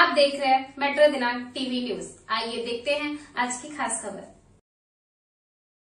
आप देख रहे हैं मेट्रो दिनांक टीवी न्यूज। आइए देखते हैं आज की खास खबर।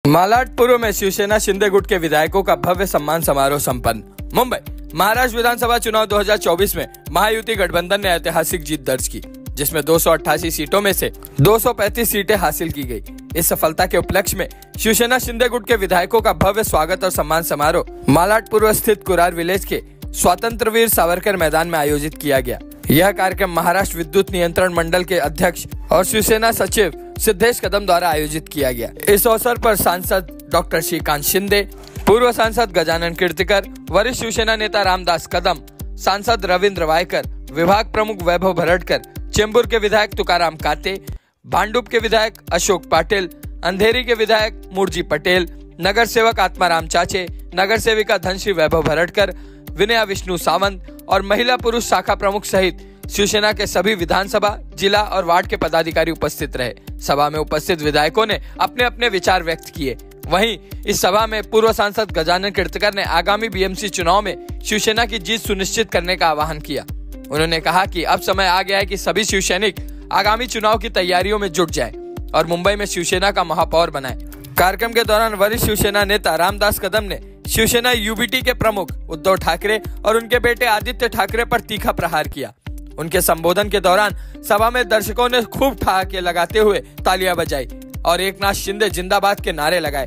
मालाड पूर्व में शिवसेना शिंदे गुट के विधायकों का भव्य सम्मान समारोह संपन्न। मुंबई महाराष्ट्र विधानसभा चुनाव 2024 में महायुति गठबंधन ने ऐतिहासिक जीत दर्ज की, जिसमें 288 सीटों में से 235 सीटें हासिल की गई। इस सफलता के उपलक्ष्य में शिवसेना शिंदे गुट के विधायकों का भव्य स्वागत और सम्मान समारोह मालाड पूर्व स्थित कुरार विलेज के स्वतंत्र वीर सावरकर मैदान में आयोजित किया गया। यह कार्यक्रम महाराष्ट्र विद्युत नियंत्रण मंडल के अध्यक्ष और शिवसेना सचिव सिद्धेश कदम द्वारा आयोजित किया गया। इस अवसर पर सांसद डॉक्टर श्रीकांत शिंदे, पूर्व सांसद गजानन कीर्तिकर, वरिष्ठ शिवसेना नेता रामदास कदम, सांसद रविंद्र वायकर, विभाग प्रमुख वैभव भरड़कर, चेंबूर के विधायक तुकाराम काते, भांडुप के विधायक अशोक पाटिल, अंधेरी के विधायक मुरजी पटेल, नगर सेवक आत्माराम चाचे, नगर सेविका धनश्री वैभव भरड़कर, विनया विष्णु सावंत और महिला पुरुष शाखा प्रमुख सहित शिवसेना के सभी विधानसभा, जिला और वार्ड के पदाधिकारी उपस्थित रहे। सभा में उपस्थित विधायकों ने अपने अपने विचार व्यक्त किए। वहीं इस सभा में पूर्व सांसद गजानन कीर्तिकर ने आगामी बीएमसी चुनाव में शिवसेना की जीत सुनिश्चित करने का आह्वान किया। उन्होंने कहा कि अब समय आ गया है कि सभी शिवसैनिक आगामी चुनाव की तैयारियों में जुट जाएं और मुंबई में शिवसेना का महापौर बनाएं। कार्यक्रम के दौरान वरिष्ठ शिवसेना नेता रामदास कदम ने शिवसेना यूबीटी के प्रमुख उद्धव ठाकरे और उनके बेटे आदित्य ठाकरे पर तीखा प्रहार किया। उनके संबोधन के दौरान सभा में दर्शकों ने खूब ठहाके लगाते हुए तालियां बजाई और एकनाथ शिंदे जिंदाबाद के नारे लगाए।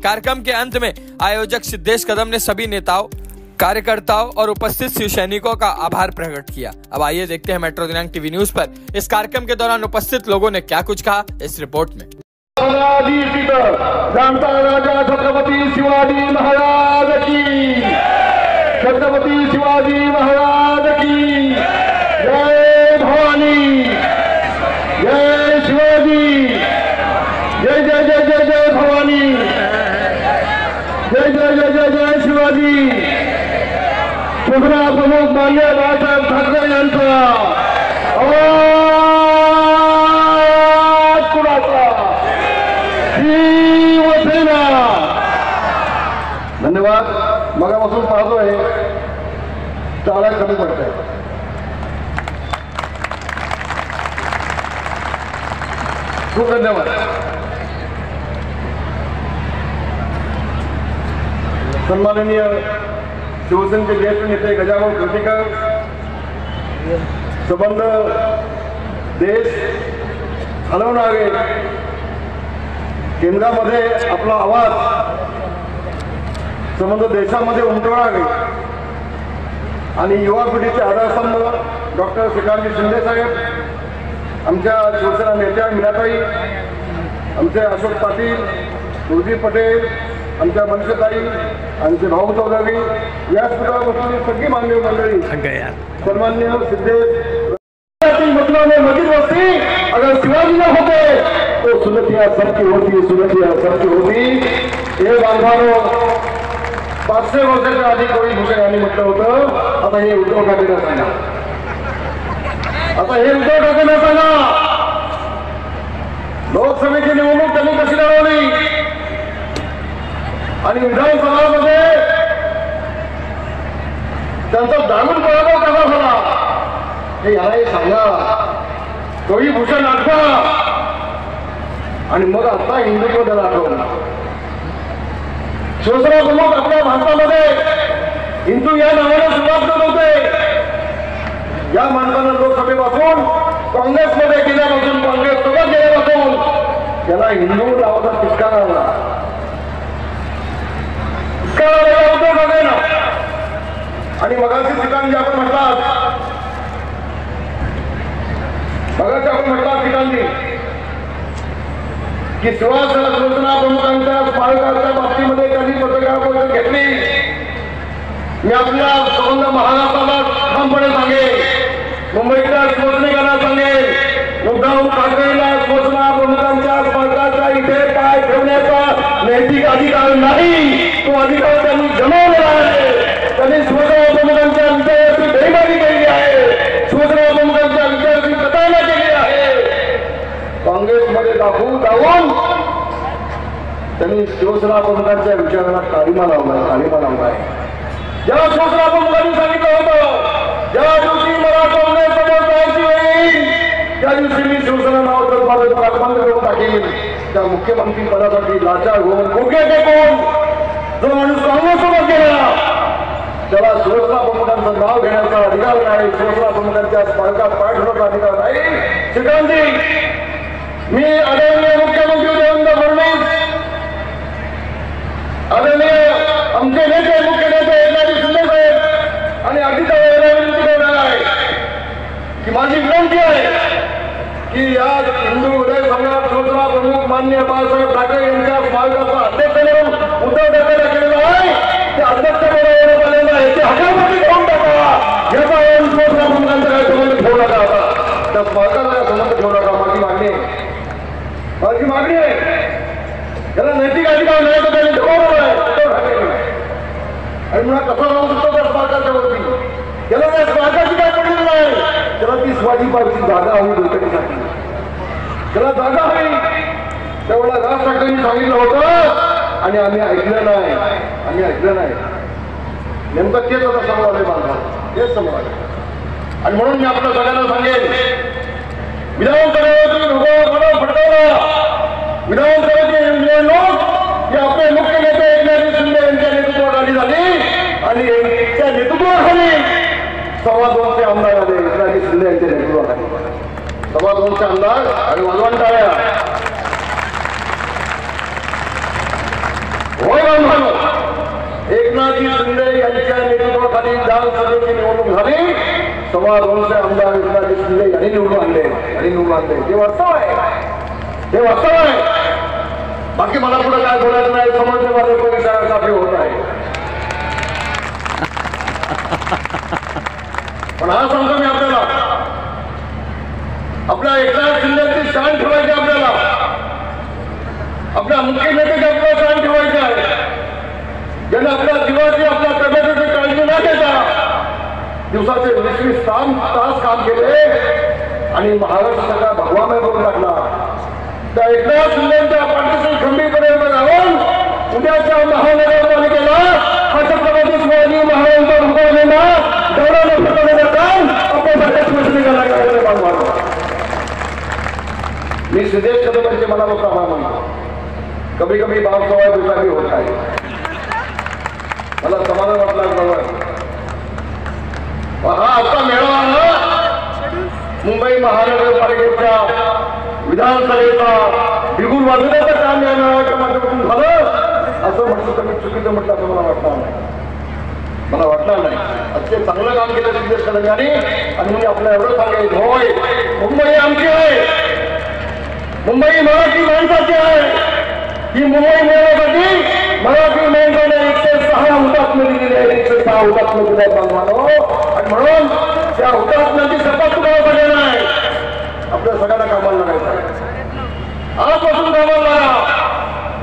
कार्यक्रम के अंत में आयोजक सिद्धेश कदम ने सभी नेताओं, कार्यकर्ताओं और उपस्थित शिवसैनिकों का आभार प्रकट किया। अब आइए देखते हैं मेट्रो दिनांक टीवी न्यूज पर इस कार्यक्रम के दौरान उपस्थित लोगों ने क्या कुछ कहा इस रिपोर्ट में। जानता राजा छत्रपति शिवाजी महाराज की, छत्रपति शिवाजी महाराज की जय भवानी, जय शिवाजी, जय जय जय जय जय भवानी, जय जय जय जय जय शिवाजी। शिवसेना प्रमुख माननीय बाळासाहेब ठाकरे यांचा शिवसेना। धन्यवाद। मगापासून पाहतोय टाळ्या कमी पडताय। खूप धन्यवाद। सन्माननीय शिवसेनेचे ज्येष्ठ नेते गजाभाऊ कीर्तिकर, संबंध देश हलवणारे, केंद्रामध्ये आपला आवाज संबंध देशामध्ये उमटवणारे आणि युवा पिढीचे आधारस्तंभ डॉक्टर श्रीकांत शिंदे साहेब, आमच्या शिवसेना नेत्या मीनाताई, आमचे अशोक पाटील, मुरजी पटेल, आमच्या मनसेताई, आमचे भाऊ चौधरी, व्यासपीठावर बसलेली सगळी मान्य मंडळी, सन्माननीय सिद्धेश मतलब में मस्जिद बस्ती अगर शिवाजी न होते तो सुनतिया सबकी होती, सुनतिया सबकी होती। हे बांधवानो 500 वर्षाच्या आधी कोणी भूषणाने म्हटलं होतं, आता हे उद्धव ठाकरेंना सांगा, आता हे उद्धव ठाकरेंना सांगा। लोकसभेची निवडणूक त्यांनी कशी लढवली आणि विधानसभामध्ये त्यांचा दारुण पराभव कसा झाला हे यालाही सांगा। कवी भूषण आठवा आणि मग आता हिंदुत्व दल आठवलं। शिवसेना प्रमुख आपल्या भारतामध्ये हिंदू या नावाने सुरुवात करत होते। या माणसानं लोकसभेपासून काँग्रेसमध्ये गेल्यापासून, काँग्रेस सोबत गेल्यापासून त्याला हिंदू नावाचा तिटकारा आला। उद्धव ठाकरेंना आणि मगाशी ठिकाण जे आपण म्हटलात, मगाशी आपण म्हटलात ठिकाणी की शिवसेना प्रमुखांच्या स्मारकाच्या बाबतीमध्ये त्यांनी पत्रकार परिषद घेतली। मी आपल्या संबंध महाराष्ट्राला ठामपणे सांगेन, मुंबईच्या शिवसैनिकांना सांगेन, उद्धव ठाकरेंना शिवसेना प्रमुखांच्या स्मारकाच्या इथे पाय ठेवण्याचा नैतिक अधिकार नाही, तो अधिकार त्यांनी गमावलेला आहे। त्यांनी शिवसेना प्रमुखांच्या विजयाची बेईमानी केली आहे, शिवसेना प्रमुखांच्या विजयाची प्रतारणा केली आहे। काँग्रेसमध्ये दाखवून त्यांनी शिवसेना प्रमुखांच्या विचाराला काळीमा लावलाय। जेव्हा शिवसेना प्रमुखांनी सांगितलं होतं, ज्या दिवशी मला काँग्रेस करायची वेळ त्या दिवशी मी शिवसेना नाव तर माझं कागद करून टाकेल. त्या मुख्यमंत्री पदासाठी लाचार होऊन गुडघे टेकून जो माणूस काँग्रेससोबत गेला त्याला शिवसेना प्रमुखांचं नाव घेण्याचा अधिकार नाही, शिवसेना प्रमुखांच्या स्मारकात पाय ठेवण्याचा अधिकार नाही. श्रीकांतजी, मी आदरणीय मुख्यमंत्री देवेंद्र फडणवीस, आदरणीय आमचे नेते मुख्य नेते एकनाथ शिंदे साहेब आणि अजितदादा विनंती करणार आहे की माझी विनंती आहे की या हिंदू हृदय सम्राट शिवसेना प्रमुख माननीय बाळासाहेब ठाकरे यांच्या स्मारकाचा अध्यक्ष म्हणून उद्धव ठाकरे केलेला आहे त्या अध्यक्ष म्हणून आलेला याची हकालपट्टी करून टाकावा. याचा शिवसेना प्रमुखांचा काय संबंध ठेवू नका, आता त्या स्मारकाचा संबंध ठेवू नका. माझी मागणी आहे याला नैतिक अधिकार नाही तर त्यांनी ठेवणार आहे उद्धव ठाकरे आणि मला कसा राहू शकतो त्या स्मारकाच्या वरती. त्याला त्या स्मारकाची काय पडलेलं नाही, त्याला ती शिवाजी पार्कची जागा हवी बैठकीसाठी, त्याला जागा हवी. त्यावेळेला राज ठाकरेंनी सांगितलं होतं आणि आम्ही ऐकलं नाही. नेमकं तेच आता समोर आले बांधा, तेच समोर आले. आणि म्हणून मी आपल्या सगळ्यांना सांगेन, विधानसभेवरती भूगोल फटकावला. विधानसभेची निवडणूक ही आपले मुख्य नेते एकनाथ शिंदे यांच्या नेतृत्वाखाली झाली आणि त्या नेतृत्वाखाली 2.25 आमदार आले. एकनाथ शिंदे यांच्या नेतृत्वाखाली 2.25 आमदार आणि वाजवण टाळ्या. होय बांधवांनो, एकनाथ शिंदे यांच्या नेतृत्वाखाली विधानसभेची निवडणूक झाली. 2.25 आमदार एकनाथ शिंदे यांनी निवडून आणले. हे वास्तव आहे. बाकी मला पुढे काय बोलायचं नाही, समजणे माझे परिसरासाठी होत आहे. पण हा सांगतो मी आपल्याला, आपल्या एकनाथ शिंदेची शान ठेवायची, आपल्या मुख्य नेत्याची आपल्याला शान ठेवायची आहे. ज्याने आपल्या जीवाची आपल्या तब्येतीची काळजी न घेता दिवसाचे 20-20 तास काम केले आणि महाराष्ट्र सगळा भगवामय करून टाकला. त्या एकनाथ शिंदेच्या पाठीशी खंबीरपणे राहून उद्याच्या महानगरपालिकेला छत्रपती शिवाजी महाराजांचा रुपयाला गौरव करण्याचं काम आपल्यासारख्या शिवसैनिकांना करायला मागवा. मी सिद्धेश कदमांचे मनापासून आभार मानतो. कभी कभी बाबसाहेब दुचाकी होत आहे, मला समाधान वाटलं. हा आता मेळावा मुंबई महानगरपालिकेच्या विधानसभेचा बिगुल वाजवण्याचं काम या मेळाव्याच्या माध्यमातून झालं असं म्हटलं तर मी चुकीचं म्हटलं असं मला वाटणार नाही. अतिशय चांगलं काम केलं सिद्धेश कदम यांनी. आणि मी आपल्याला एवढं सांगेन, होय मुंबई आमची आहे, मुंबई मराठी माणसाची आहे. ही मुंबई मिळवण्यासाठी मराठी माणसाने 106 हुतात्मे दिलेले आहेत, 106 हुतात्मे दिले बांधवांनो. आणि म्हणून त्या हुतात्म्यांची शपथ तुम्हाला सगळ्यांना आहे. आपल्या सगळ्यांना कामाला लागायचं, आजपासून कामाला लागा,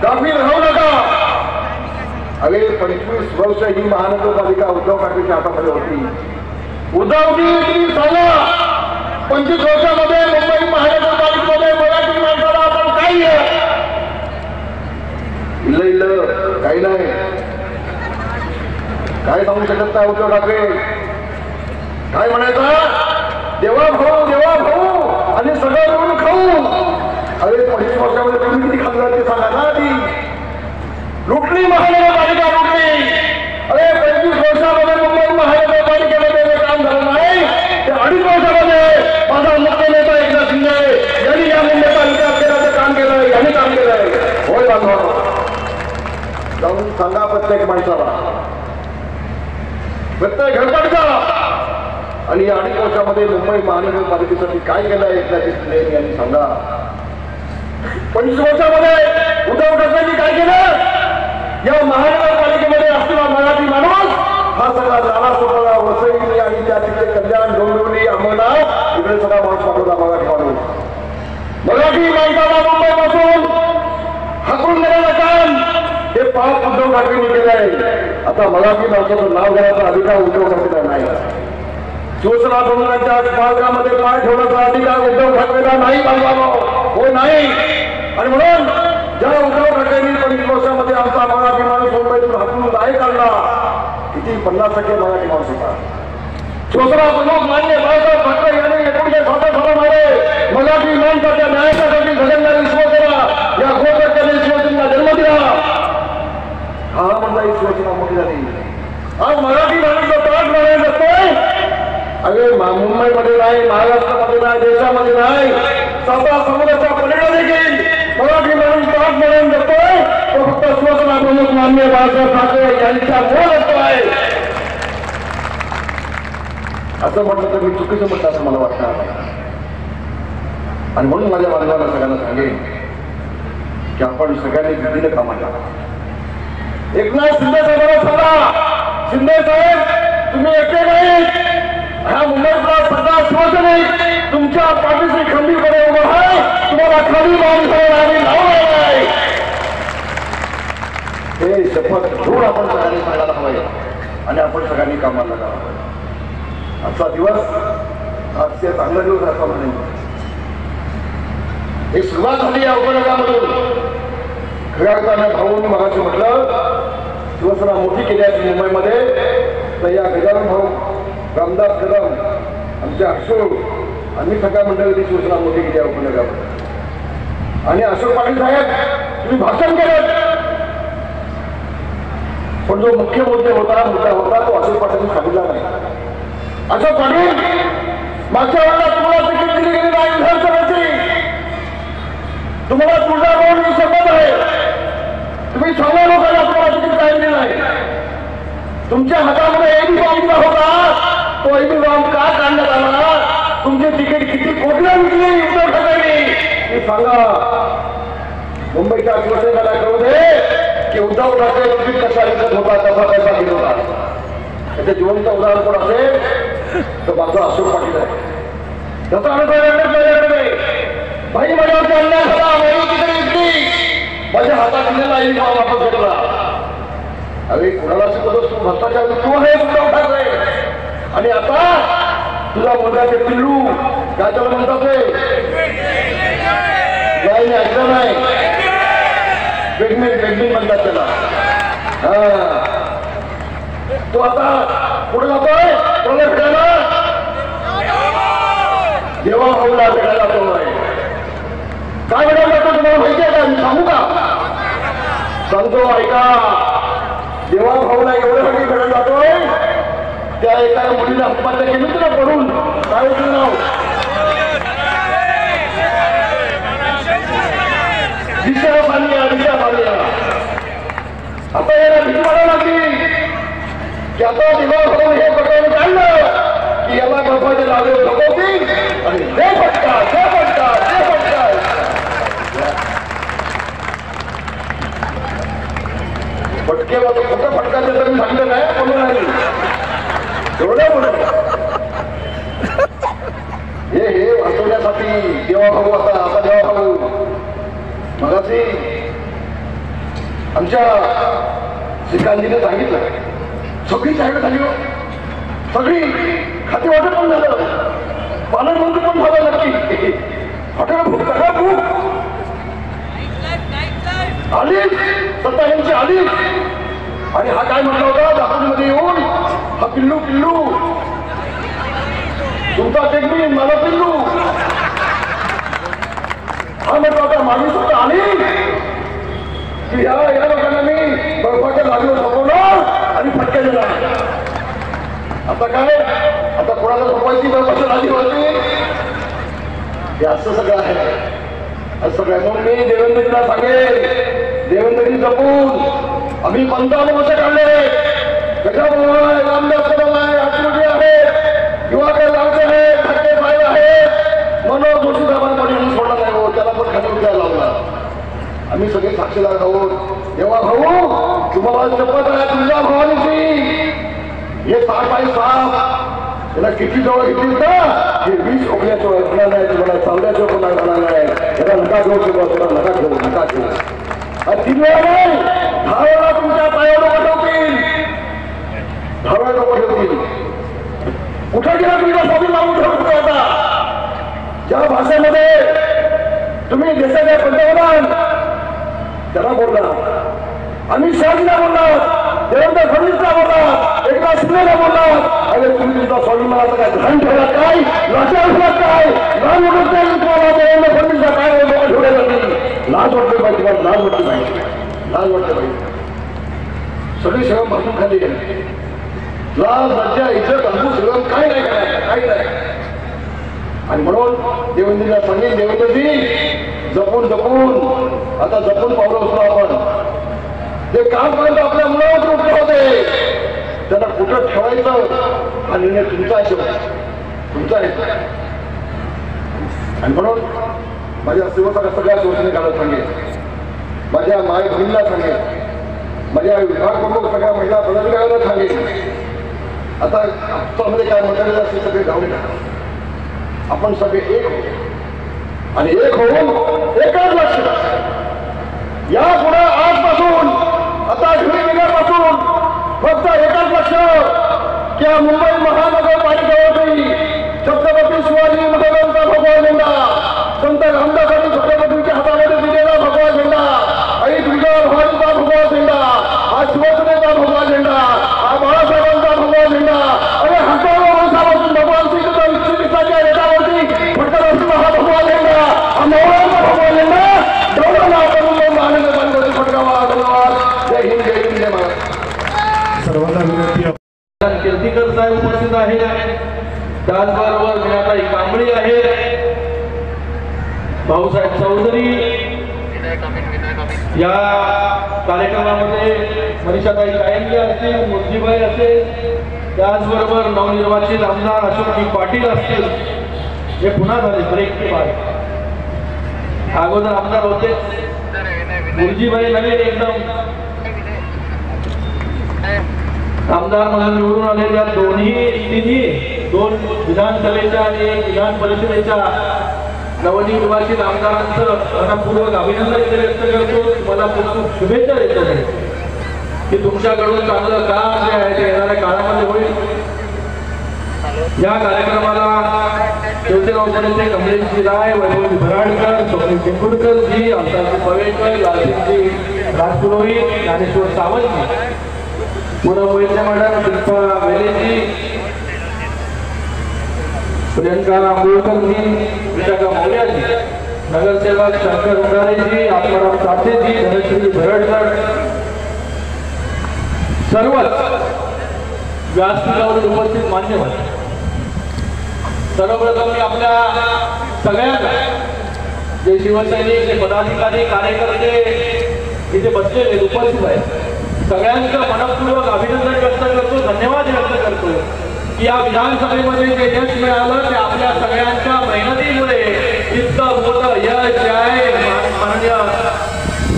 गाफील राहू नका. अरे 25 वर्ष ही महानगरपालिका उद्धव ठाकरेच्या हातामध्ये होती. उद्धवजी तुम्ही सांगा, 25 वर्षामध्ये मुंबई महानगरपालिकेमध्ये मराठी माणसाला आपण काही इल्ल काही नाही, काय सांगू शकत नाही. उद्धव ठाकरे काय म्हणायचं, देवा भाऊ आणि सगळं मिळून खाऊ. अरे 25 वर्षामध्ये तुम्ही किती खाल्लं ते सांगा ना. आधी लुटली महानगरपालिका लुटली. अरे 25 वर्षामध्ये मुंबई महानगरपालिकेमध्ये जे काम झालं नाही ते 2.5 वर्षामध्ये माझा मुख्य नेता एकनाथ शिंदे यांनी या मुंबईचा विकास केल्याचं काम केलंय, यांनी काम केलंय. होय बांधवांनो, जाऊन सांगा प्रत्येक माणसाला, प्रत्येक घरपालिका आणि या 2.5 वर्षामध्ये मुंबई महानगरपालिकेसाठी काय केलंय एकनाथ शिंदे यांनी सांगा. 25 वर्षामध्ये उद्धव ठाकरेंनी काय केलं, या महानगरपालिकेमध्ये असलेला मराठी माणूस हा सगळा नाला सोडला. वसई आणि त्या तिथे कल्याण, डोंबिवली, अंमरनाथ इकडे सगळा माणूस पाठवला मराठी माणूस. मराठी माणसाला मुंबईपासून हाकून देण्याचं काम हे पाच उद्धव ठाकरेंनी केलंय. आता मराठी माणसाचं नाव घेण्याचा अधिकार उद्धव ठाकरेंना नाही. शिवसेना प्रमुखांच्या स्मारकामध्ये पाय ठेवण्याचा अधिकार उद्धव ठाकरेंना नाही बांधवानो, हो नाही. आणि म्हणून ज्या उद्धव ठाकरेंनी 25 वर्षामध्ये आमचा मराठी माणूस मुंबईतून हाकून नाही काढला, किती 50% मराठी माणूस होता. शिवसेना प्रमुख मान्य बाळासाहेब ठाकरे यांनी स्वातंत्र्यामध्ये मराठी माणसाच्या न्यायासाठी झगडणारी शिवसेना या गोरगरिबांनी शिवसेनेला जन्म दिला. हा म्हणता ही शिवसेना मोठी झाली. आज मराठी माणूस त्रास मारायला नसतोय. अरे मुंबईमध्ये नाही, महाराष्ट्रामध्ये नाही, देशामध्ये नाही, साता समुद्राच्या पलीकडे देखील मराठी माणूस त्रास मारायला नसतोय. तो फक्त शिवसेना प्रमुख माननीय बाळासाहेब ठाकरे यांच्या मुळे नसतोय. असं म्हटलं तर मी चुकीचं म्हटलं असं मला वाटतं. आणि म्हणून माझ्या बांधवांना सगळ्यांना सांगेन की आपण सगळ्यांनी भीतीनं कामाला. एकनाथ शिंदे साहेबांना सांगा, शिंदे साहेब तुम्ही एकटे नाही, ह्या मुंबईतला सगळा शिवसैनिक तुमच्या पाठीशी खंबीरपणे उभा आहे. तुम्हाला खाली माणसाला आम्ही लावलेला आहे. हे शपथ घेऊन आपण सगळ्यांनी सांगायला हवंय आणि आपण सगळ्यांनी कामाला लागावं. आजचा दिवस आजचे चांगला दिवस असा म्हणेन. एक सुरुवात झाली या उपनगरामधून. खऱ्या अर्थाने भाऊंनी मगाशी म्हटलं शिवसेना मोठी केली आहे मुंबईमध्ये. तर या गजानन भाऊ, रामदास कदम, आमचे अशोक, आम्ही सगळ्या मंडळींनी शिवसेना मोठी केली आहे उपनगरामध्ये. आणि अशोक पाटील साहेब तुम्ही भाषण केलं, पण जो मुख्य मुद्दा होता तो अशोक पाटील सांगितला नाही. अशोक पाटील मागच्या वेळेला तुम्हाला तिकीट दिली गेली नाही विधानसभेची. तुम्हाला तुळजाभवानी शपथ आहे. तुम्ही सगळ्या लोकांना तुम्हाला तिकीट काढली नाही. तुमच्या हातामध्ये एबी बॉम्बचा होता, तो एबी बॉम्ब का काढण्यात आला? तुमची तिकीट किती कोटीला विकली उद्धव ठाकरेंनी हे सांगा. मुंबईच्या शिवसेनेला कळू दे की उद्धव ठाकरे तिकीट कसा विकत होता, कसा पैसा घेत होता. त्याचे जिवंत उदाहरण कोण असेल तर माझा अशोक पाटील आहे. त्याचा अनुभव भाई माझ्यावरती अन्याय झाला, तिकडे विकली, माझ्या हातात दिलेला एबी बॉम्ब वापस घेतला. अरे कुणाला शिकवतोस तू? भ्रष्टाचार तू आहे उद्धव ठाकरे. आणि आता तुझा मुलगा ते पिल्लू काय त्याला म्हणतात नाही ऐकलं नाही, प्रेग्नेंट म्हणतात त्याला. हा तो आता पुढे जातोय कोणाला भेटायला? देवा भाऊला भेटायला जातोय. काय भेटायला जातो तुम्हाला माहिती आहे का? मी सांगू का? सांगतो ऐका. देवा भाऊला एवढ्यासाठी भेटायला जातोय, त्या एका मुलीला आत्महत्या केली होती ना पडून. काय होतं नाव? दिशा पालिया. आता याला भीती वाढायला लागली की आता देवा भाऊ हे पटवून काढलं की याला गप्पाचे लावले झोपवतील आणि हे फटका. फटकेला तो खोटं फटका देतो मी सांगितलं नाही बोलू नाही एवढं बोलत. हे वाचवण्यासाठी देवा भाऊ आता देवा भाऊ मगाशी आमच्या श्रीकांतजीने सांगितलं सगळी साहेब झाली हो, सगळी खाते वाटप पण झालं, पालकमंत्री पण झालं. नक्की हॉटेल भूक सगळं भूक आली, सत्ता यांची आली. आणि हा काय म्हटला होता दापोलीमध्ये येऊन, हा पिल्लू तुमचा टेकमी मला पिल्लू. हा म्हटला होता माझी सत्ता आली की या लोकांना मी बर्फाच्या लागीवर झोपवणार आणि फटके देणार. आता काय? आता कोणाला झोपायची बर्फाच्या लागीवरती? हे असं सगळं आहे. असं काय म्हणून मी देवेंद्रजीला सांगेन, देवेंद्रजी जपून आम्ही 55 वर्ष काढले. गजाभाऊ आहे, रामदास कदम आहे, आठवडी आहे, दिवाकर लावते आहे, ठाकरे साहेब आहे, मनोज जोशी साहेबांकडे सोडला नाही हो, त्याला पण खाली उद्या लावला. आम्ही सगळे साक्षीदार आहोत. देवा भाऊ तुम्हाला शपथ आहे तुझ्या भवानीची. हे 6x6 त्याला किती जवळ घेतलीस ना, हे 20 ओकल्याच्या होणार नाही, तुम्हाला चांगल्याच्या होणार नाही. त्याला नका घेऊ शकतो, त्याला नका घेऊ. आणि 3 वेळा नाही 10 वेळा तुमच्या पायावर पाठवतील, 10 वेळा पाठवतील. कुठे गेला तुमचा स्वामी मागून ठेवतो आता? ज्या भाषेमध्ये तुम्ही देशाच्या पंतप्रधान त्याला बोलला, आम्ही शहाजीला बोलणार, देवेंद्र फडणवीसला बोललात, एकनाथ शिंदेला बोललात, अरे तुम्ही तुमचा स्वाभिमानाचं काय ध्यान ठेवला काय, लक्षात काय लाज वाटत नाही तुम्हाला? देवेंद्र फडणवीसला काय लोक ठेवले जातील? लाज वाटली पाहिजे, लाज वाटली पाहिजे, लाज वाटली पाहिजे. सगळी सेवा बाजून खाली गेली. लाज लज्जा इज्जत अनुभव सगळं काय नाही करायचं, काही नाही. आणि म्हणून देवेंद्रला सांगेन, देवेंद्रजी जपून जपून आता जपून पावलं उचला. आपण जे काम करत आपल्या मुलावर रुपले होते त्यांना कुठं ठेवायचं हा निर्णय तुमचा आहे, तुमचा आहे. आणि म्हणून माझ्या सेवकाला सगळ्या गोष्टीने काढत सांगेन, माझ्या माय बहिणीला सांगेन, माझ्या विभाग प्रमुख सगळ्या महिला पदाधिकाऱ्यांना सांगेन, आता आमच्यामध्ये काय मतभेद असतील सगळे जाऊन टाका. आपण सगळे एक होऊ आणि एक होऊन एकच लक्ष. या पुढे आजपासून आता घडीपासून फक्त एकच लक्ष की मुंबई महानगरपालिकेवरती छत्रपती शिवाजी महाराजांचा भगवा झेंडा, संत रामदासांनी छत्रपतींच्या हातामध्ये दिलेला भगवा झेंडा, आई दुर्गा भवानीचा भगवा झेंडा, हा शिवसेनेचा भगवा झेंडा, हा बाळासाहेबांचा भगवा झेंडा. अरे हजारो वर्षापासून भगवान श्रीकृष्ण विष्णुदिवसाच्या रेटावरती फडकत हा भगवा झेंडा, हा नवरांचा भगवा झेंडा गौरवला करून महानगरपालिकेवरती फडकावा. धन्यवाद. जय हिंद, जय हिंद, जय महाराज. सर्वांना विनंती. कीर्तिकर साहेब उपस्थित आहेत, त्याचबरोबर मीनाताई कांबळी आहेत, भाऊसाहेब चौधरी. या कार्यक्रमामध्ये मनीषाताई कायंदे असतील, मुर्जीबाई असेल, त्याचबरोबर नवनिर्वाचित आमदार अशोकजी पाटील असतील. हे पुन्हा झाले ब्रेक के बाद. अगोदर आमदार होते मुर्जीबाई, नवीन एकदम आमदार म्हणून निवडून आलेल्या तिन्ही दोन विधानसभेच्या आणि एक विधान परिषदेच्या नवनिर्वाचित आमदारांचं मनपूर्वक अभिनंदन व्यक्त करतो. मला खूप शुभेच्छा देतो की तुमच्याकडून चांगलं काम जे आहे ते येणाऱ्या काळामध्ये होईल. या कार्यक्रमाला शिवसेना उपनेते कमलेशजी राय, वैभवजी भराडकर, सोमनी टेंभुर्करजी, अमताजी पवेकर, लालसिंगजी राजपुरोहित, ज्ञानेश्वर सावंतजी, पूनम वैद्य मॅडम, शिल्पा वेलेजी, प्रियंका आंबोळकरजी, विशाखा मौर्याजी, नगरसेवक शंकर उंगारेजी, आत्माराम साठेजी, धनश्री भरडकर, सर्वच व्यासपीठावर उपस्थित मान्यवर. सर्वप्रथम मी आपल्या सगळ्यांना, जे शिवसैनिक, जे पदाधिकारी, कार्यकर्ते इथे बसलेले उपस्थित आहेत, सगळ्यांचं मनपूर्वक अभिनंदन व्यक्त करतो, धन्यवाद व्यक्त करतो की या विधानसभेमध्ये जे यश मिळालं ते आपल्या सगळ्यांच्या मेहनतीमुळे इतकं मोठं यश आहे. माननीय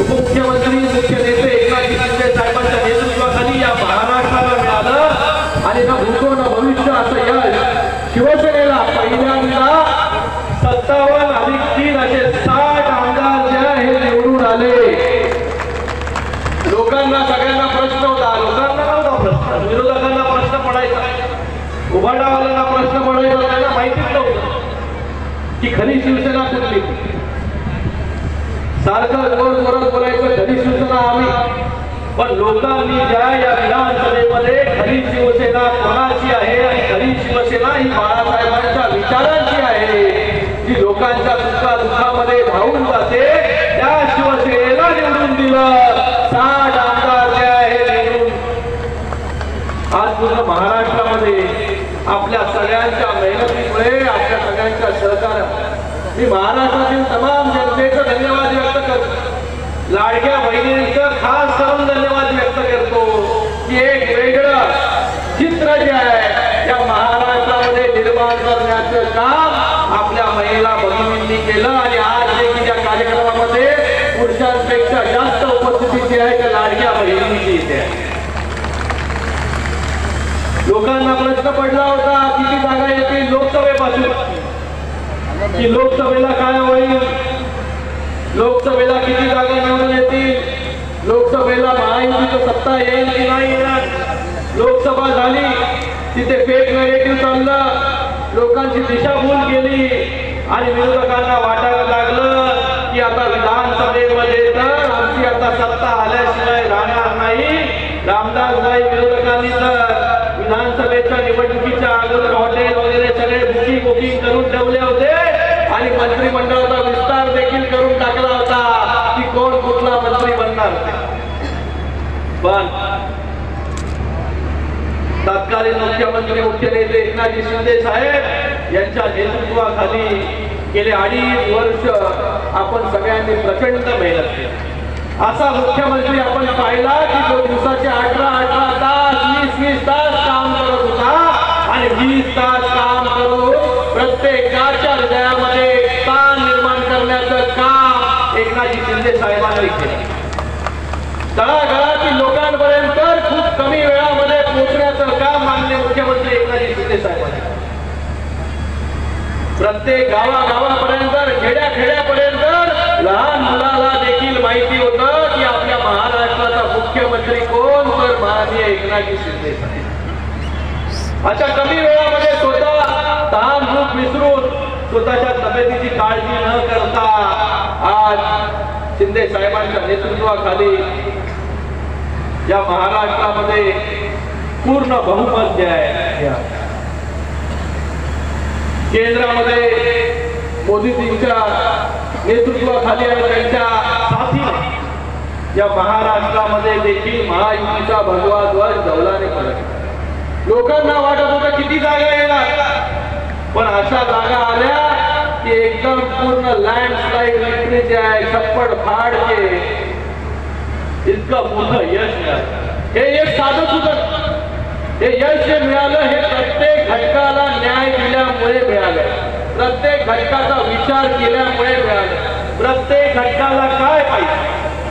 उपमुख्यमंत्री, मुख्य नेते एकनाथ शिंदे साहेबांच्या नेतृत्वाखाली या महाराष्ट्राला मिळालं आणि न भूतो न भविष्य असं यश शिवसेनेला पहिल्यांदा 57+3 असे 60 आमदार जे आहे निवडून आले. लोकांना सगळ्यांना प्रश्न होता, लोकांना नव्हता प्रश्न, विरोधकांना प्रश्न पडायचा, उभाटावाल्यांना प्रश्न पडायचा, त्यांना माहितीच नव्हतं की खरी शिवसेना कुठली. सारखं जोर जोरात बोलायचं खरी शिवसेना आम्ही, पण लोकांनी ज्या या विधानसभेमध्ये खरी शिवसेना कोणाची आहे आणि खरी शिवसेना ही बाळासाहेबांच्या विचारांची आहे, जी लोकांच्या दुःखामध्ये धावून जाते, त्या शिवसेनेला निवडून दिलं. 60 आमदार जे आहे निवडून आज पूर्ण महाराष्ट्रामध्ये आपल्या सगळ्यांच्या मेहनतीमुळे, आपल्या सगळ्यांच्या सहकार्यामुळे मी महाराष्ट्रातील तमाम जनतेचं धन्यवाद व्यक्त करतो. लाडक्या बहिणींचं खास करून धन्यवाद व्यक्त करतो की एक वेगळं चित्र जे आहे या महाराष्ट्रामध्ये निर्माण करण्याचं काम आपल्या महिला भगिनींनी केलं. आणि आज देखील या कार्यक्रमामध्ये पुरुषांपेक्षा जास्त उपस्थिती जी आहे त्या लाडक्या बहिणींची इथे आहे. लोकांना प्रश्न पडला होता किती जागा येतील लोकसभेपासून, की लोकसभेला काय होईल, लोकसभेला किती जागा निवडून येतील, लोकसभेला महायुतीचं सत्ता येईल की नाही येणार. लोकसभा झाली तिथे फेक नॅरेटिव्ह चाललं, लोकांची दिशाभूल केली आणि विरोधकांना वाटायला लागलं की आता विधानसभेमध्ये तर आमची आता सत्ता आल्याशिवाय राहणार नाही. रामदास भाई विरोधकांनी तर विधानसभेच्या निवडणुकीच्या अगोदर हॉटेल वगैरे सगळे बुकिंग करून ठेवले होते आणि मंत्रिमंडळाचा विस्तार देखील करून टाकला होता की कोण कुठला मंत्री बनणार. पण तत्कालीन मुख्यमंत्री मुख्य नेते एकनाथजी शिंदे साहेब यांच्या नेतृत्वाखाली गेले 2.5 वर्ष आपण सगळ्यांनी प्रचंड मेहनत केली. असा मुख्यमंत्री आपण पाहिला की जो दिवसाचे 18 तास 20 तास काम करत होता आणि 20 तास काम करून प्रत्येकाच्या हृदयामध्ये स्थान निर्माण करण्याचं काम एकनाथजी शिंदे साहेबांनी केलं. तळागाळातील लोकांपर्यंत खूप कमी वेळामध्ये पोहोचण्याचं काम माननीय मुख्यमंत्री एकनाथजी शिंदे साहेबांनी. प्रत्येक गावागावापर्यंत खेड्यापर्यंत लहान मुलाला देखील माहिती होतं की आपल्या महाराष्ट्राचा मुख्यमंत्री कोण, तर माननीय एकनाथजी शिंदे साहेब. अशा कमी वेळामध्ये स्वतः तहान भूक विसरून स्वतःच्या तब्येतीची काळजी न करता आज शिंदे साहेबांच्या नेतृत्वाखाली या महाराष्ट्रामध्ये पूर्ण बहुमत जे आहे, केंद्रामध्ये मोदीजींच्या नेतृत्वाखाली आणि त्यांच्या साथीने या महाराष्ट्रामध्ये देखील महायुतीचा भगवा ध्वज डौलाने फडकला. लोकांना वाटत होतं किती जागा येणार, पण अशा जागा आल्या की एकदम पूर्ण लँडस्लाइड विक्री जे आहे, छप्पड फाड के इतकं मोठं यश मिळालं. हे एक साधं सुद्धा हे यश जे मिळालं हे प्रत्येक घटकाला न्याय दिल्यामुळे मिळालं, प्रत्येक घटकाचा विचार केल्यामुळे मिळालं. प्रत्येक घटकाला काय पाहिजे,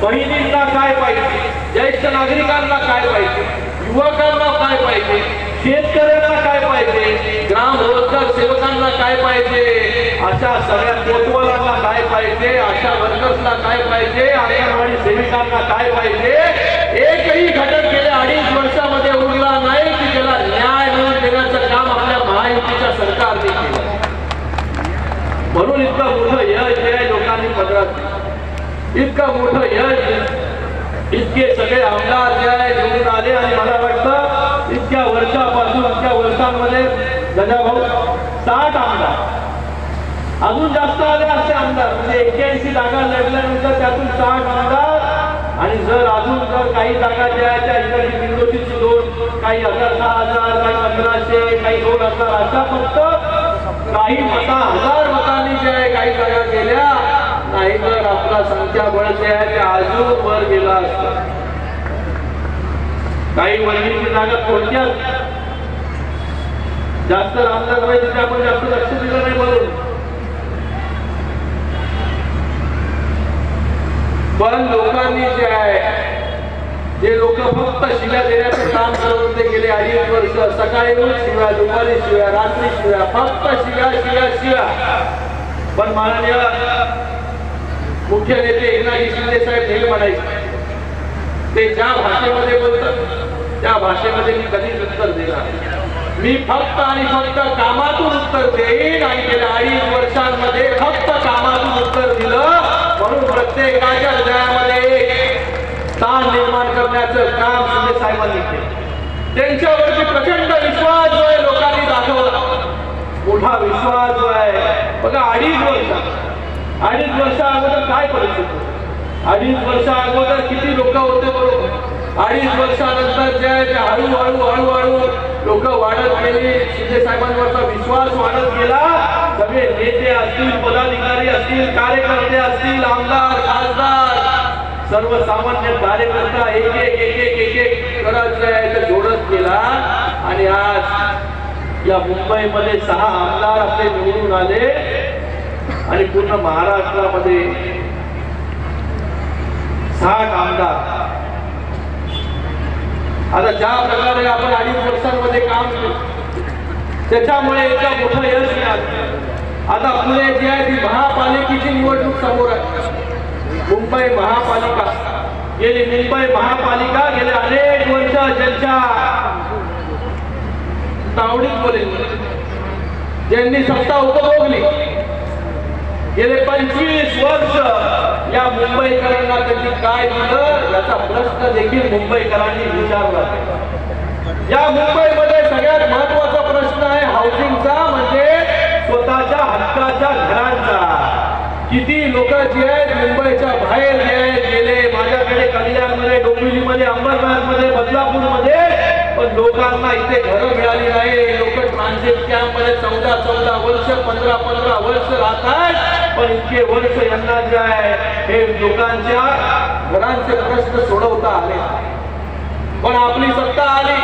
बहिणींना काय पाहिजे, ज्येष्ठ नागरिकांना काय पाहिजे, युवकांना काय पाहिजे, शेतकऱ्यांना काय पाहिजे, ग्राम रोजगार सेवकांना काय पाहिजे, अशा सगळ्या कोतवालांना काय पाहिजे, अशा वर्कर्सला काय पाहिजे, अंगणवाडी सेविकांना काय पाहिजे, एकही घटक गेल्या 2.5 वर्षामध्ये उरला नाही की त्याला न्याय मिळवून देण्याचं काम आपल्या महायुतीच्या सरकारने केलं. म्हणून इतकं मोठं यश जे आहे लोकांनी पदरात, इतकं मोठं यश, इतके सगळे आमदार जे आहे निवडून आले. आणि मला वाटतं इतक्या वर्षापासून इतक्या वर्षांमध्ये गजाभाऊ 60 आमदार, अजून जास्त आले असते आमदार, म्हणजे 81 जागा लढल्यानंतर त्यातून 60 आमदार. आणि जर अजून जर काही जागा ज्या आहेत त्या इकडची बिंदोशीची 2, काही 1000, काही 1500, काही 2000, अशा फक्त काही 1000 मतांनी जे आहे काही जागा गेल्या नाही, तर आपला संख्याबळ जे आहे ते अजून वर गेला असतं. काही वहिनीची जागा थोडक्यात जास्त आमदार पाहिजे आपण जास्त लक्ष दिलं नाही म्हणून. पण लोकांनी जे आहे, जे लोक फक्त शिव्या देण्याचं काम करत होते गेले 2.5 वर्ष, सकाळी शिव्या, दुपारी शिव्या, रात्री शिव्या, फक्त शिव्या शिव्या शिव्या. पण माननीय मुख्य नेते एकनाथजी शिंदे साहेब नेहमी म्हणायचे, ते ज्या भाषेमध्ये बोलतात त्या भाषेमध्ये मी कधीच उत्तर देणार, मी फक्त आणि फक्त कामातून उत्तर देईन. आणि गेल्या 2.5 वर्षांमध्ये फक्त कामातून उत्तर दिलं, म्हणून प्रत्येकाच्या हृदयामध्ये स्थान निर्माण करण्याचं काम शिंदे साहेबांनी केलं. त्यांच्यावरती प्रचंड विश्वास जो आहे लोकांनी दाखवला, मोठा विश्वास जो आहे. बघा 2.5 वर्ष अगोदर काय परिस्थिती, 2.5 वर्ष अगोदर किती लोक होते बरोबर. 2.5 वर्षानंतर जे आहे ते हळूहळू लोक वाढत गेली, शिंदे साहेबांवरचा विश्वास वाढत गेला. सगळे नेते असतील, पदाधिकारी असतील, कार्यकर्ते असतील, आमदार, खासदार, सर्वसामान्य कार्यकर्ता एक एक करत जे आहे ते जोडत गेला. आणि आज या मुंबईमध्ये 6 आमदार आपले निवडून आले आणि पूर्ण महाराष्ट्रामध्ये 60 आमदार. आता ज्या प्रकारे आपण 2.5 वर्षांमध्ये काम केलं त्याच्यामुळे इतकं मोठं यश मिळालं. आता पुणे जी आहे ती महापालिकेची निवडणूक समोर आहे. मुंबई महापालिका गेली अनेक वर्ष ज्यांच्या तावडीत बोलेल, ज्यांनी सत्ता उपभोगली, गेले 25 वर्ष या मुंबईकरांना त्यांनी काय दिलं याचा प्रश्न देखील मुंबईकरांनी विचारला. या मुंबईमध्ये सगळ्यात महत्वाचा प्रश्न आहे हाऊसिंगचा, म्हणजे स्वतःच्या हक्काच्या घरांचा. किती लोक जे आहेत मुंबईच्या बाहेर जे आहेत गेले, माझ्याकडे कल्याणमध्ये, डोंबिवलीमध्ये, अंबरनाथमध्ये, बदलापूरमध्ये, पण लोकांना इथे घरं मिळाली नाही. लोक ट्रान्झिट कॅम्पमध्ये 14 वर्ष 15 वर्ष राहतात, पण इतके वर्ष यांना जे आहे हे लोकांच्या घरांचे प्रश्न सोडवता आले. पण आपली सत्ता आली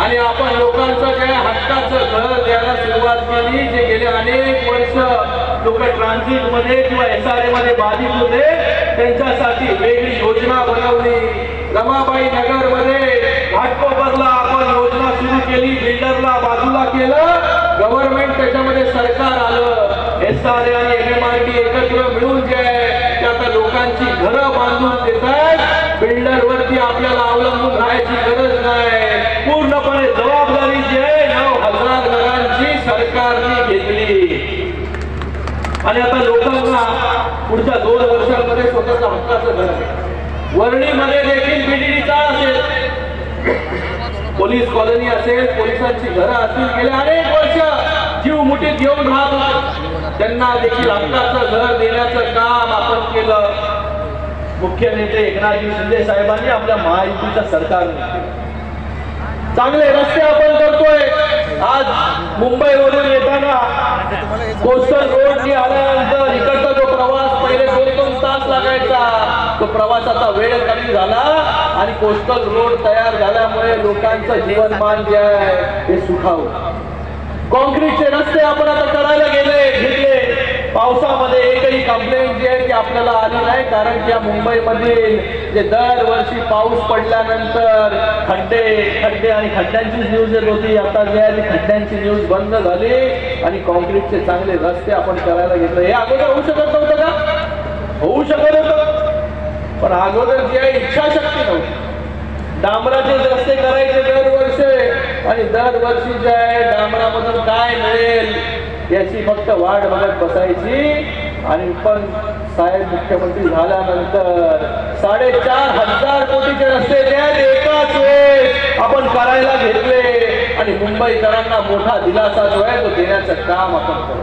आणि आपण लोकांचं जे हक्काचं घर द्यायला सुरुवात केली. जे गेले अनेक वर्ष लोक ट्रान्झिट मध्ये किंवा SRA मध्ये बाधित होते, त्यांच्यासाठी वेगळी योजना बनवली. रमाबाई नगर मध्ये घाटकोपरला आपण योजना सुरू केली, बिल्डरला बाजूला केलं, गव्हर्नमेंट त्याच्यामध्ये सरकार आलं. SRA आणि MMRD एकत्र मिळून जे आहे ते आता लोकांची घरं बांधून देतात. बिल्डर वरती आपल्याला अवलंबून राहायची गरज नाही. पूर्णपणे जबाबदारी जी आहे 9,000 घरांची सरकारने घेतली आणि आता लोकांना पुढच्या 2 वर्षांमध्ये स्वतःचं हक्काचं घर आहे. वर्णीमध्ये देखील BDD चाळ असेल, पोलीस कॉलनी असेल, पोलिसांची घरं असतील, गेले अनेक वर्ष जीव मुठीत घेऊन राहत होते, त्यांना देखील हक्काचं घर देण्याचं काम आपण केलं. मुख्य नेते एकनाथजी शिंदे साहेबांनी आपल्या महायुतीच्या सरकारने चांगले रस्ते आपण करतोय. आज मुंबईवरून येताना कोस्टल रोडनी आल्यानंतर इकडचा जो प्रवास पहिले 2-2 तास लागायचा, तो प्रवासाचा वेळ कमी झाला आणि कोस्टल रोड तयार झाल्यामुळे लोकांचं जीवनमान जे आहे हे सुखावलं. कॉन्क्रीटचे रस्ते आपण आता करायला घेतले. पावसामध्ये एकही कंप्लेंट जी आहे ती आपल्याला आली नाही, कारण की या मुंबईमधील जे दरवर्षी पाऊस पडल्यानंतर खड्डे आणि खड्ड्यांची न्यूज येत होती, आता जे आहे ती खड्ड्यांची न्यूज बंद झाली आणि कॉन्क्रीटचे चांगले रस्ते आपण करायला घेतले. हे अगोदर होऊ शकत नव्हतं का? होऊ शकत होतं, पण अगोदर जी आहे इच्छाशक्ती नव्हती. डांबराचे रस्ते करायचे दरवर्षी आणि दरवर्षी जे आहे डांबरामधून काय मिळेल याची फक्त वाट बघत बसायची. आणि पण साहेब मुख्यमंत्री झाल्यानंतर 4,500 कोटीचे रस्ते जे आहेत एकाच वेळेस आपण करायला घेतले आणि मुंबईकरांना मोठा दिलासा जो आहे तो देण्याचं काम आपण करतो.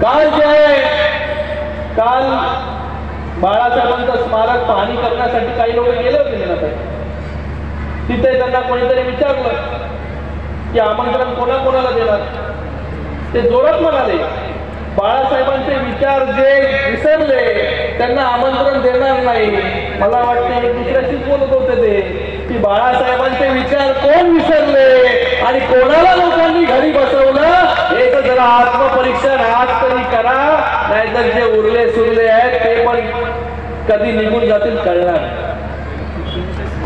काल जे आहे बाळासाहेबांचं स्मारक पाहणी करण्यासाठी काही लोक गेले होते ना, तिथे त्यांना कोणीतरी विचारलं की आमंत्रण कोणाकोणाला देणार. ते जोरात म्हणाले बाळासाहेबांचे विचार जे विसरले त्यांना आमंत्रण देणार नाही. मला वाटतं एक दुसऱ्याशीच बोलत होते ते की बाळासाहेबांचे विचार कोण विसरले आणि कोणाला लोकांनी घरी बसवलं हे तर जरा आत्मपरीक्षण आज तरी करा, नाहीतर जे उरले सुरले आहेत ते पण कधी निघून जातील कळणार.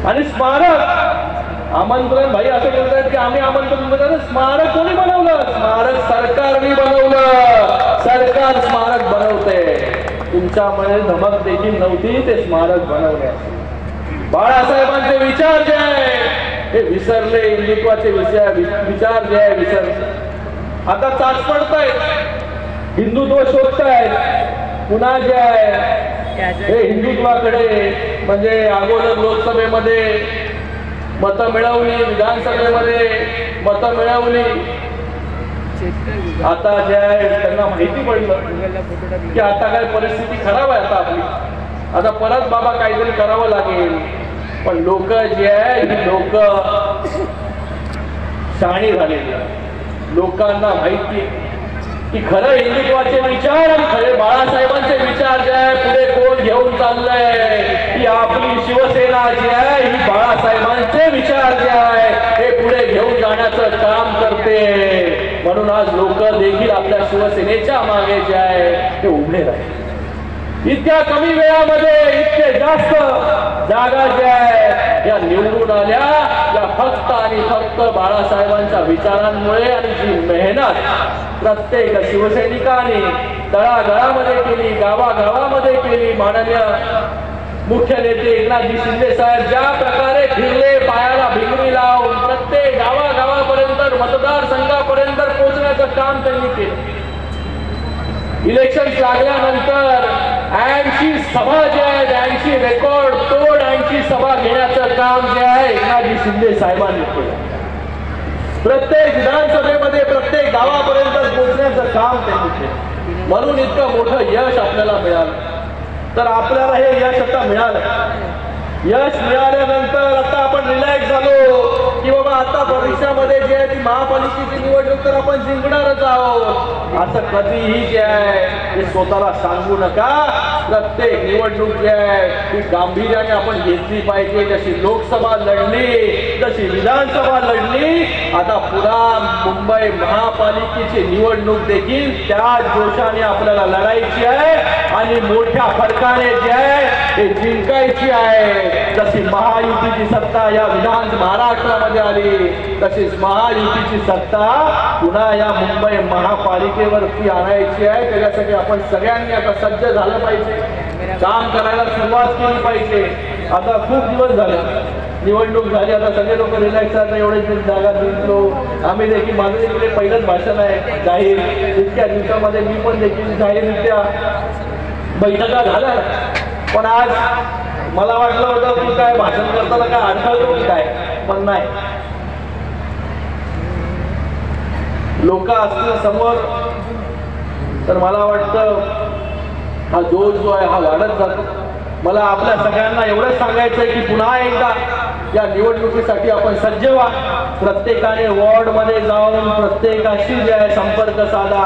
आणि स्मारक आमंत्रण भाई असं बोलतात की आम्ही आमंत्रण देतो, स्मारक कोणी बनवलं? स्मारक सरकारने बनवलं. सरकार स्मारक बनवते. तुमच्यामुळे धमक देखील नव्हती ते स्मारक बनवले. बाळासाहेबांचे विचार जे आहे हे विसरले, हिंदुत्वाचे विचार जे आहे विसरले. आता चाच पडतायत, हिंदुत्व शोधतायत. पुन्हा जे आहे हे हिंदुत्वाकडे, म्हणजे अगोदर लोकसभेमध्ये मतं मिळवली, विधानसभेमध्ये मतं मिळवली, आता जे आहे त्यांना माहिती पडलं की आता काय परिस्थिती खराब आहे आता आपली, आता परत बाबा काहीतरी करावं लागेल. पण लोक जे आहे ही लोक शहाणी झालेली, लोकांना माहिती की खरं हिंदुत्वाचे विचार आणि खरे बाळासाहेबांचे विचार जे आहे पुढे कोण घेऊन चाललंय, की आपली शिवसेना जी आहे ही बाळासाहेबांचे विचार जे आहे हे पुढे घेऊन जाण्याचं काम करते. म्हणून आज लोक देखील आपल्या शिवसेनेच्या मागे जे आहे ते उभे राहिले. इतक्या कमी वेळामध्ये इतके जास्त जागा ज्या आहे या निवडून आल्या या फक्त आणि फक्त बाळासाहेबांच्या विचारांमुळे. आणि जी मेहनत प्रत्येक शिवसैनिकांनी तळागाळामध्ये केली, गावागावामध्ये केली, माननीय मुख्य नेते एकनाथजी शिंदे साहेब ज्या प्रकारे फिरले, पायाला भिंगरी लावून प्रत्येक गावागावापर्यंत मतदारसंघापर्यंत पोहोचण्याचं काम त्यांनी केलं. इलेक्शन लागल्यानंतर 80 सभा ज्या आहेत, 80 रेकॉर्ड तोड आणि शिंदे साहेबांनी केलं. प्रत्येक विधानसभेमध्ये प्रत्येक गावापर्यंत पोहोचण्याचं काम त्यांनी केलं. म्हणून इतकं मोठं यश आपल्याला मिळालं. तर आपल्याला हे यश आता मिळालं. यश मिळाल्यानंतर आता आपण रिलॅक्स झालो की बाबा आता भविष्यामध्ये जे आहे ती महापालिकेची निवडणूक तर आपण जिंकणारच आहोत असं कधीही जे आहे हे स्वतःला सांगू नका. प्रत्येक निवडणूक जी आहे ती गांभीर्याने आपण घेतली पाहिजे. जशी लोकसभा लढली, जशी विधानसभा लढली, आता पुन्हा मुंबई महापालिकेची निवडणूक देखील त्याच जोशाने आपल्याला लढायची आहे आणि मोठ्या फरकाने जे आहे हे जिंकायची आहे. जशी महायुतीची सत्ता या महाराष्ट्रामध्ये आली, तशीच महायुतीची सत्ता पुन्हा या मुंबई महापालिकेवरती आणायची आहे. त्याच्यासाठी आपण सगळ्यांनी आता सज्ज झालं पाहिजे, काम करायला सुरुवात केली पाहिजे. आता खूप दिवस झाले, निवडणूक झाली, आता सगळे लोक रिलॅक्स आहेत. एवढे जागा जिंकलो आम्ही देखील. माझं देखील पहिलंच भाषण आहे जाहीर. इतक्या दिवसामध्ये मी पण देखील जाहीररित्या बैठका झाल्या. पण आज मला वाटलं होतं की काय भाषण करताना काय अडथळतो की काय, पण नाही. लोक असतील समोर तर मला वाटतं हा जोश जो आहे हा वाढत जातो. मला आपल्या सगळ्यांना एवढंच सांगायचं आहे की पुन्हा एकदा या निवडणुकीसाठी आपण सज्ज व्हा. प्रत्येकाने वॉर्डमध्ये जाऊन प्रत्येकाशी जे आहे संपर्क साधा.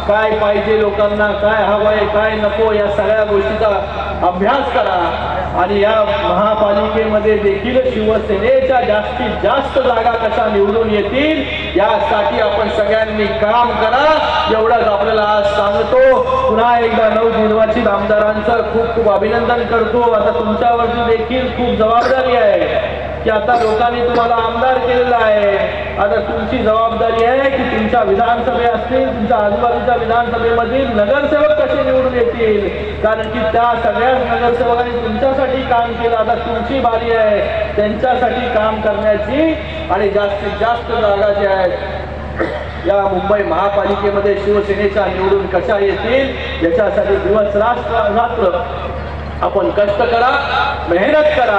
काय पाहिजे लोकांना, काय हवंय, काय नको, या सगळ्या गोष्टीचा अभ्यास करा. आणि या महापालिकेमध्ये देखील शिवसेनेच्या जास्तीत जास्त जागा कशा निवडून येतील यासाठी आपण सगळ्यांनी काम करा. एवढंच आपल्याला आज सांगतो. पुन्हा एकदा नवनिर्वाचित आमदारांचं खूप खूप अभिनंदन करतो. आता तुमच्यावरती देखील खूप जबाबदारी आहे की आता लोकांनी तुम्हाला आमदार केलेला आहे. आता तुमची जबाबदारी आहे की तुमच्या विधानसभे असतील, तुमच्या आजूबाजूच्या विधानसभेमधील नगरसेवक कसे निवडून येतील, कारण की त्या सगळ्याच नगरसेवकांनी तुमच्यासाठी काम केलं. आता तुमची बारी आहे त्यांच्यासाठी काम करण्याची आणि जास्तीत जास्त जागा ज्या आहेत या मुंबई महापालिकेमध्ये शिवसेनेच्या निवडून कशा येतील याच्यासाठी दिवस रात्र आपण कष्ट करा, मेहनत करा.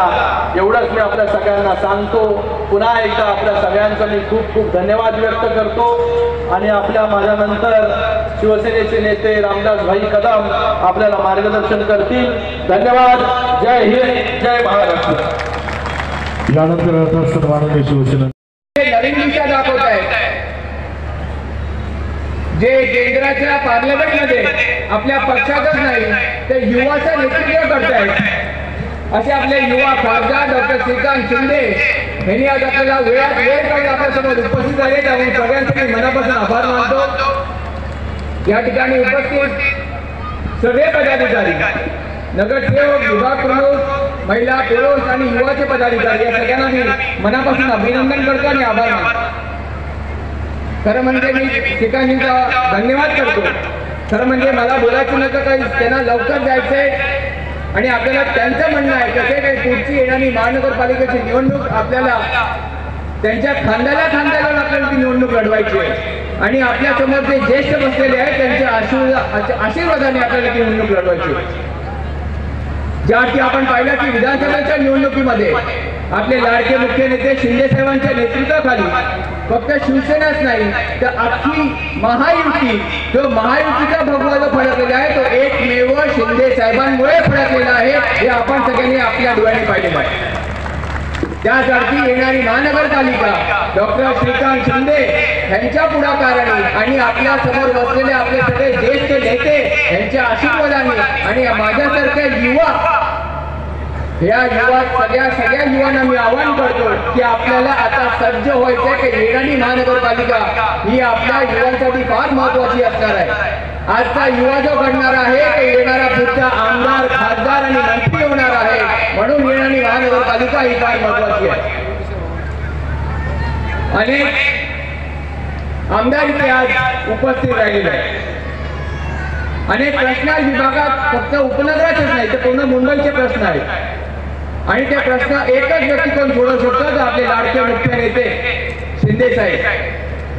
एवढंच मी आपल्या सगळ्यांना सांगतो. पुन्हा एकदा आपल्या सगळ्यांचं मी खूप खूप धन्यवाद व्यक्त करतो. आणि माझ्यानंतर शिवसेनेचे नेते रामदास भाई कदम आपल्याला मार्गदर्शन करतील. धन्यवाद. जय हिंद, जय महाराष्ट्र. यानंतर सर्वांनी शिवसेना नवीन दिशा दाखवत आहे. जे केंद्राच्या पार्लमेंटमध्ये आपल्या पक्षातच नाही तर युवाचं नेतृत्व करतायत असे आपले युवा खासदार डॉक्टर श्रीकांत शिंदे यांनी आज आपल्याला वेळ काढून आपल्यासमोर उपस्थित आहेत. आपण सगळ्यांचे मनापासून आभार मानतो. या ठिकाणी उपस्थित सर्व पदाधिकारी, नगरसेवक, विभाग प्रमुख, महिला, पुरुष आणि युवाचे पदाधिकारी या सगळ्यांना मी मनापासून अभिनंदन करतो आणि आभार मानतो. खरं म्हणजे मी श्रीकांतजींचा धन्यवाद करतो. खरं म्हणजे मला बोलायचं नव्हतं काही, त्यांना लवकर जायचंय आणि आपल्याला त्यांचं म्हणणं आहे कसे काही पुढची येणारी महानगरपालिकेची निवडणूक आपल्याला त्यांच्या खांद्याला आपल्याला ती निवडणूक लढवायची आहे आणि आपल्या समोर जे ज्येष्ठ बसलेले आहेत त्यांच्या आशीर्वादाने आपल्याला ती निवडणूक लढवायची आहे. ज्यासाठी आपण पाहिलं की विधानसभेच्या निवडणुकीमध्ये आपले लाडके मुख्य नेते शिंदे साहेबांच्या नेतृत्वाखाली फक्त शिवसेनाच नाही तर अख्खी महायुती, जो महायुतीचा भगवा जो फडकलेला आहे तो एकमेव शिंदे साहेबांमुळे फडकलेला आहे हे आपण सगळ्यांनी आपल्या डोळ्यांनी पाहिले पाहिजे. त्यासाठी येणारी महानगरपालिका डॉक्टर श्रीकांत शिंदे यांच्या पुढाकाराने आणि आपल्या समोर बसलेले आपले सगळे ज्येष्ठ नेते यांच्या आशीर्वादाने आणि माझ्यासारखे युवा सगळ्या युवांना मी आवाहन करतो की आपल्याला आता सज्ज व्हायचं की येणारी महानगरपालिका ही आपल्या युवांसाठी फार महत्वाची असणार आहे. आजचा युवा जो घडणार आहे तो येणारा पुढचा आमदार, खासदार आणि मंत्री होणार आहे. म्हणून येणारी महानगरपालिका ही फार महत्वाची आहे. अनेक आमदार इथे आज उपस्थित राहिलेले आहेत. अनेक प्रश्न विभागात फक्त उपनगराचेच नाही तर पूर्ण मुंबईचे प्रश्न आहेत आणि त्या प्रश्न एकच व्यक्ती कोण सोडवू शकतो तर आपले लाडके मुख्य नेते शिंदे साहेब.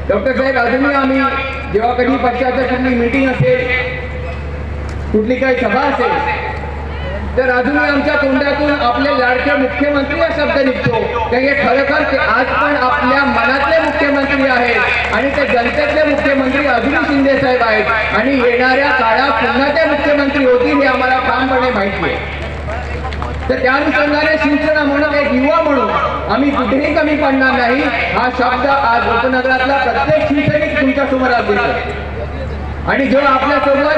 डॉक्टर साहेब, अजूनही आम्ही जेव्हा कधी पक्षाचं कुठली मीटिंग असेल, कुठली काही सभा असेल तर अजूनही आमच्या तोंडातून आपले लाडके मुख्यमंत्री हा शब्द निघतो, कारण हे खरोखर ते आज पण आपल्या मनातले मुख्यमंत्री आहेत आणि ते जनतेतले मुख्यमंत्री अजूनही शिंदे साहेब आहेत आणि येणाऱ्या काळात पुन्हा ते मुख्यमंत्री होतील हे आम्हाला ठामपणे माहिती आहे. तर त्या अनुषंगाने शिवसेना म्हणून एक युवा म्हणून आम्ही कुठेही कमी पडणार नाही हा शब्द आज उपनगरातला प्रत्येक शिवसैनिक तुमच्या समोर आज देतो. आणि जेव्हा आपल्या सोबत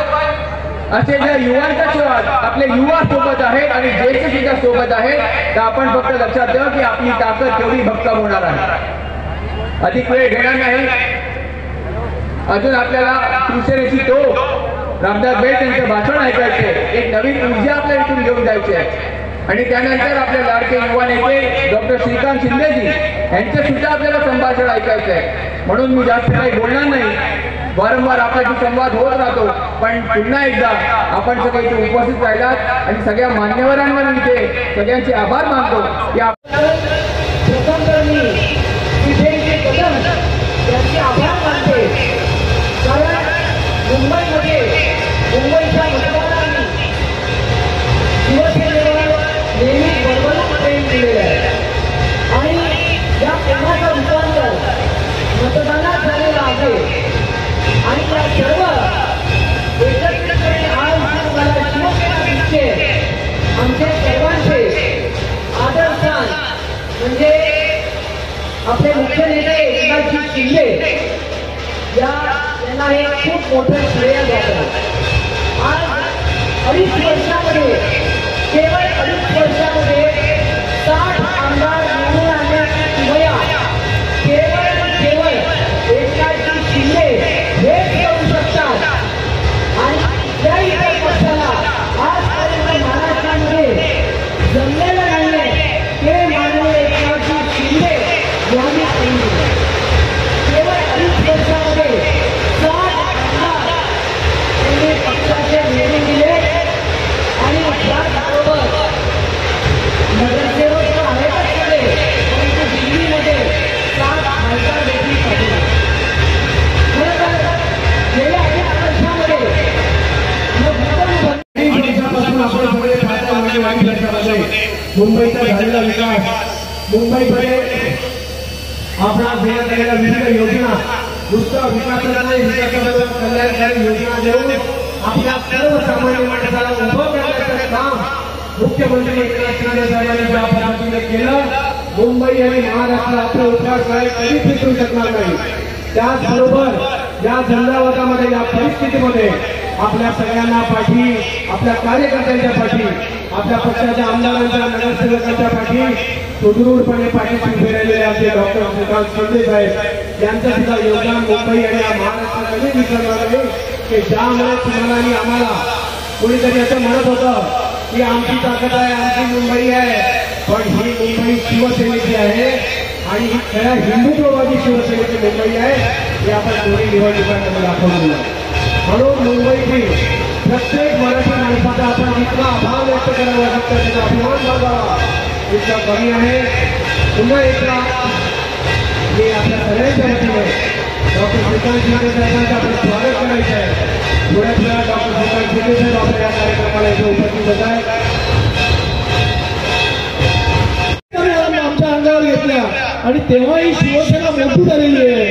असे ज्या युवांच्या आपले युवा सोबत आहेत आणि ज्येष्ठ सुद्धा सोबत आहेत, तर आपण फक्त लक्षात ठेवा की आपली ताकद केवढी भक्कम होणार आहे. अधिक वेळ घेणार नाही. अजून आपल्याला शिवसेनेची तो रामदास बेट यांचं भाषण ऐकायचे, एक नवीन ऊर्जा आपल्या इथून घेऊन जायची आहे. आणि त्यानंतर आपले लाडके युवा नेते डॉक्टर श्रीकांत शिंदेजी यांचे सुद्धा आपल्याला संभाषण ऐकायचं आहे. म्हणून मी जास्त काही बोलणार नाही. वारंवार आपल्याशी संवाद होत राहतो, पण पुन्हा एकदा आपण सगळे इथे उपस्थित राहिलात आणि सगळ्या मान्यवरांना मी इथे सगळ्यांचे आभार मानतो. आभार मानते, कारण मुंबईमध्ये मुंबईच्या मतदारांनी शिवसेनेवर नेहमी बरोबर प्रेम दिलेलं आहे आणि या प्रेमाचं रूपांतर मतदानात झालेलं आहे. आणि त्या सर्व एकत्रितपणे आज मला शिवसेना दिसते. आमचे सर्वांचे आदरस्थान म्हणजे आपले मुख्य नेते एकनाथ शिंदे यांना हे खूप मोठं श्रेय जातं. आज 2.5 वर्षामध्ये केवळ 2.5 वर्षामध्ये 60 आमदार निवडून आणण्याची वया केवळ एकनाथ शिंदे हेच करू शकतात. आणि त्या इतर पक्षाला आजपर्यंत महाराष्ट्रामध्ये जमलेलं नाहीये ते माननीय एकनाथ शिंदे यांनी केलं. केवळ 2.5 वर्षामध्ये 60 आमदार त्यांनी पक्षाचे निवडून दिले आणि त्याचबरोबर नगरसेवक तर आहेतच मध्ये, परंतु दिल्लीमध्ये 7 खासदार देखील पाठवले. खरं तर गेल्या 1 वर्षामध्ये मुंबईचा झालेला विकास, मुंबईमध्ये आपला देण्यात आलेल्या विविध योजना, नुसतं विकासाला नाही, विकासाबरोबर कल्याणकारी योजना देऊन आपल्या सर्वसामान्य माणसाला उभं करण्याचं काम मुख्यमंत्री एकनाथ शिंदे साहेबांनी ज्या पद्धतीने केलं, मुंबई आणि महाराष्ट्र आपले उपवास कधीच विसरू शकणार नाही. त्याचबरोबर या झंझावातामध्ये, या परिस्थितीमध्ये आपल्या सगळ्यांना पाठी, आपल्या कार्यकर्त्यांच्या पाठी, आपल्या पक्षाच्या आमदारांच्या, नगरसेवकांच्या पाठी सुदृढपणे पाठीशी उभे राहिलेले आमचे डॉक्टर श्रीकांत शिंदे साहेब यांचं सुद्धा योगदान मुंबई आणि महाराष्ट्रात कधी विसरणार नाही. की ज्यामुळे तुम्हाला आणि आम्हाला कोणीतरी असं म्हणत होतं की आमची ताकद आहे, आमची मुंबई आहे, पण ही मुंबई शिवसेनेची आहे आणि ही खऱ्या हिंदुत्ववादी शिवसेनेची मुंबई आहे. हे आपण दोन्ही निवडणुकांमध्ये दाखवून दिलं. म्हणून मुंबईची प्रत्येक मराठी माणसाचा आपण जितका आभार व्यक्त करावा लागतो, त्याचा अभिमान बाळगावा इतका कमी आहे. पुन्हा एकदा मी आपल्या सगळ्यांच्या वतीने डॉक्टर श्रीकांत शिंदे साहेबांचं आपण स्वागत करायचं आहे. थोड्याच वेळा डॉक्टर श्रीकांत शिंदे साहेब आपल्या या कार्यक्रमाला इथे उपस्थित होत आहेत. आमच्या अंगावर घेतल्या आणि तेव्हा ही शिवसेना मोठी झालेली आहे.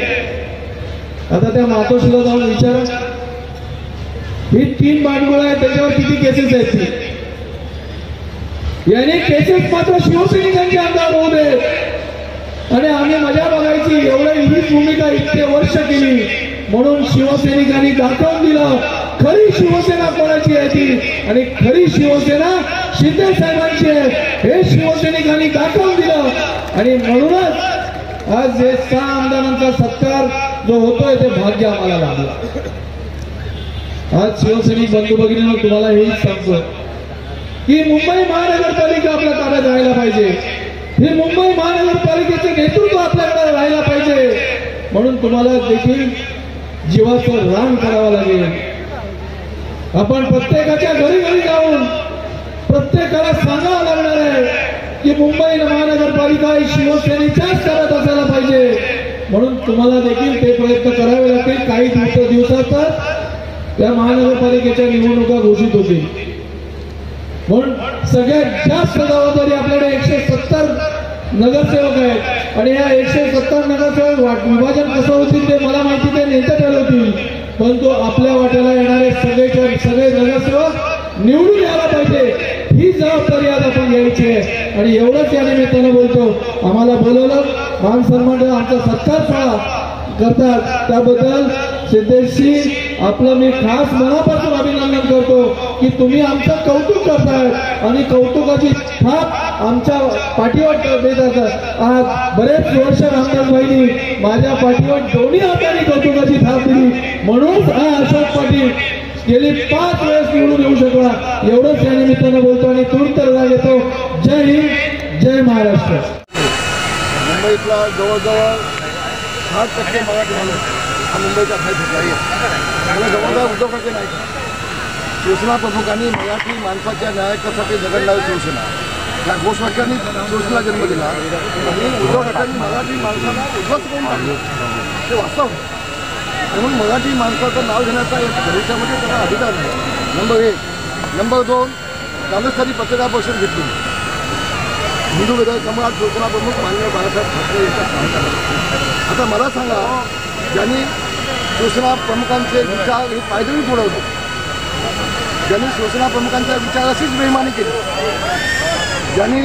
आता त्या मातोश्रीला जाऊन विचारा, ही 3 बांडगुळ आहेत, त्याच्यावर किती केसेस आहेत. याने केसेस मात्र शिवसैनिकांच्या अंगावर होऊ दे आणि आम्ही मजा बघायची, एवढं ही भूमिका इतके वर्ष केली. म्हणून शिवसैनिकांनी दाखवून दिलं खरी शिवसेना कोणाची आहे ती, आणि खरी शिवसेना शिंदे साहेबांची आहे हे शिवसैनिकांनी दाखवून दिलं. आणि म्हणूनच आज जे 6 आमदारांचा सत्कार जो होतोय ते भाग्य आम्हाला लाभलं. आज शिवसैनिक बंधू भगिनींनो, तुम्हाला हेच सांगतो की मुंबई महानगरपालिका आपल्या ताब्यात राहायला पाहिजे. ही मुंबई महानगरपालिकेचे नेतृत्व आपल्याकडे राहायला पाहिजे. म्हणून तुम्हाला देखील जीवाचं रान करावं लागेल. आपण प्रत्येकाच्या घरी घरी जाऊन प्रत्येकाला सांगावं लागणार आहे की मुंबई महानगरपालिका ही शिवसेनेच्याच ताब्यात असायला पाहिजे. म्हणून तुम्हाला देखील ते प्रयत्न करावे लागतील. काही दिवसात त्या महानगरपालिकेच्या निवडणुका घोषित होतील. म्हणून सगळ्यात जास्त जबाबदारी आपल्याकडे 170 नगरसेवक आहेत आणि या 170 नगरसेवक विभाजन कसं होतील ते मला माहिती, ते नेते ठरवतील, परंतु आपल्या वाट्याला येणारे सगळे नगरसेवक निवडून यायला पाहिजे, ही जबाबदारी आज आपण घ्यायची आहे. आणि एवढंच या निमित्तानं बोलतो, आम्हाला बोलवलं, मान सन्मान आमचा सत्कार करतात, त्याबद्दल सिद्धेशजी आपलं मी खास मनापासून अभिनंदन करतो की तुम्ही आमचं कौतुक करताय आणि कौतुकाची थाप आमच्या पाठीवर देत असतात. आज बरेच वर्ष रामदासबाईंनी माझ्या पाठीवर दोन्ही हातांनी कौतुकाची थाप दिली, म्हणून हा अशोक पाटील गेली 5 वेळेस निवडून येऊ शकला. एवढंच या निमित्तानं बोलतो आणि तूर्त रजा घेतो. जय हिंद, जय महाराष्ट्र. मुंबईतला जवळजवळ 60% मराठी माणूस हा मुंबईचा बाहेर ठिकाणी आहे. मला जवळजवळ उद्धव ठाकरे नाही का, शिवसेना प्रमुखांनी मराठी माणसाच्या न्यायासाठी जगडणारी शिवसेना या घोषवाक्यांनी शिवसेना जन्म दिला आणि उद्धव ठाकरेंनी मराठी माणसाला उद्ध्वस्त करून टाकलं, ते वास्तव. म्हणून मराठी माणसाचं नाव घेण्याचा भविष्यामध्ये त्याला अधिकार नाही. नंबर 1. नंबर 2, काँग्रेससाठी पत्रकार परिषद घेतली. हिंदू हृदय सम्राट शिवसेना प्रमुख माननीय बाळासाहेब ठाकरे यांच्या सांगतात. आता मला सांगा, ज्यांनी शिवसेना प्रमुखांचे विचार हे पायदळी सोडवले, ज्यांनी शिवसेना प्रमुखांच्या विचाराशीच बेईमानी केली, ज्यांनी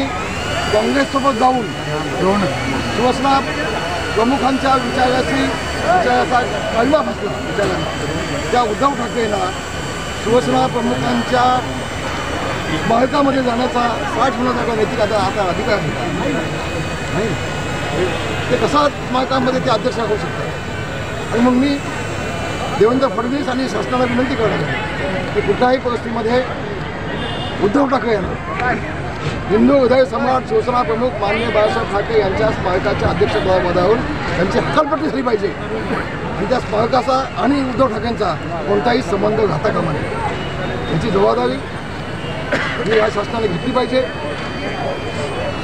काँग्रेससोबत जाऊन शिवसेना प्रमुखांच्या विचाराचा काळीमा फसला विचारांना, त्या उद्धव ठाकरेंना शिवसेना प्रमुखांच्या स्मारकामध्ये जाण्याचा 60 होण्याचा नैतिक आता अधिकार नाही. ते कसा स्मारकामध्ये ते अध्यक्ष होऊ शकतात. आणि मग मी देवेंद्र फडणवीस आणि शासनाला विनंती करणार आहे की कुठल्याही परिस्थितीमध्ये उद्धव ठाकरे यांना हिंदू हृदय सम्राट शिवसेना प्रमुख माननीय बाळासाहेब ठाकरे यांच्या स्मारकाच्या अध्यक्षपदावरून त्यांची हकालपट्टी झाली पाहिजे आणि त्या स्मारकाचा आणि उद्धव ठाकरेंचा कोणताही संबंध राहता कामा नये. याची जबाबदारी ही या शासनाने घेतली पाहिजे.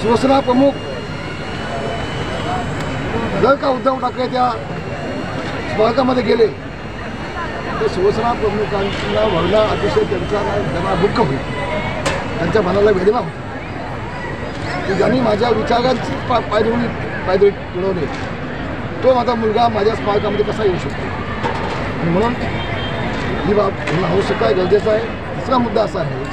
शिवसेना प्रमुख जर का उद्धव ठाकरे त्या स्मारकामध्ये गेले तर शिवसेना प्रमुखांना वळणं अतिशय त्यांना दुःख होईल, त्यांच्या मनाला वेदना होती की ज्यांनी माझ्या विचारांची पायदळी तुडवले तो माझा मुलगा माझ्या स्मारकामध्ये कसा येऊ शकतो. म्हणून ही बाब होणं आवश्यक आहे, गरजेचं आहे. दुसरा मुद्दा असा आहे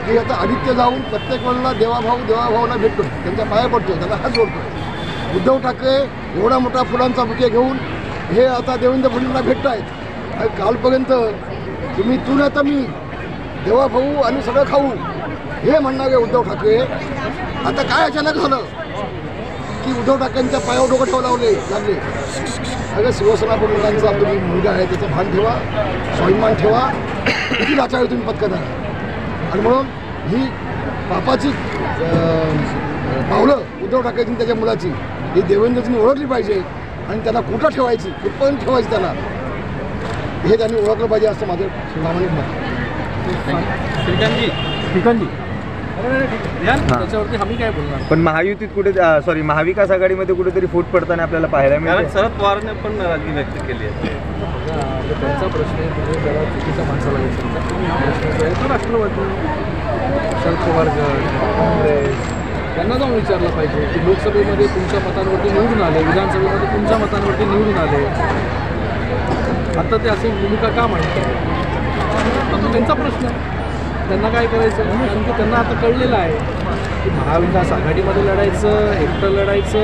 की आता आदित्य जाऊन प्रत्येक वेळेला देवाभाऊना भेटतो, त्यांच्या पाया पडतो, त्यांना हात जोडतो. उद्धव ठाकरे एवढा मोठा फुलांचा बुके घेऊन हे आता देवेंद्र फडणवीसला भेटत आहेत. कालपर्यंत तुम्ही तू नाही तर मी देवाभाऊ आणि सगळं खाऊ हे म्हणणारे उद्धव ठाकरे आता काय अचानक झालं की उद्धव ठाकरेंच्या पायावर डोकं ठेवा लागले. अगं शिवसेना प्रमुखांचा तुम्ही मुलगा आहे त्याचं भान ठेवा, स्वाभिमान ठेवा, किती लाचारी तुम्ही पत्करणार. आणि म्हणून ही पापाची पावलं उद्धव ठाकरेंनी त्याच्या मुलाची ही देवेंद्रजींनी ओळखली पाहिजे आणि त्यांना कुठं ठेवायची, कुठपर्यंत ठेवायची त्यांना हे त्यांनी ओळखलं पाहिजे असं माझं प्रामाणिक मत. त्याच्यावरती आम्ही काय बोलणार. पण महायुतीत कुठे महाविकास आघाडीमध्ये कुठेतरी फूट पडताना आपल्याला पाहायला मिळालं. शरद पवारने पण नाराजगी व्यक्त केली आहे. त्यांचा प्रश्न आहे, जरा चुकीचा माणसाला विचारतात. राष्ट्रवादी, शरद पवार गट, काँग्रेस त्यांना जाऊन विचारलं पाहिजे की लोकसभेमध्ये तुमच्या मतांवरती निवडून आले, विधानसभेमध्ये तुमच्या मतांवरती निवडून आले, आता ते असे भूमिका का मांडतात. त्यांचा प्रश्न आहे, त्यांना काय करायचं. कारण की त्यांना आता कळलेलं आहे की महाविकास आघाडीमध्ये लढायचं, एकटं लढायचं.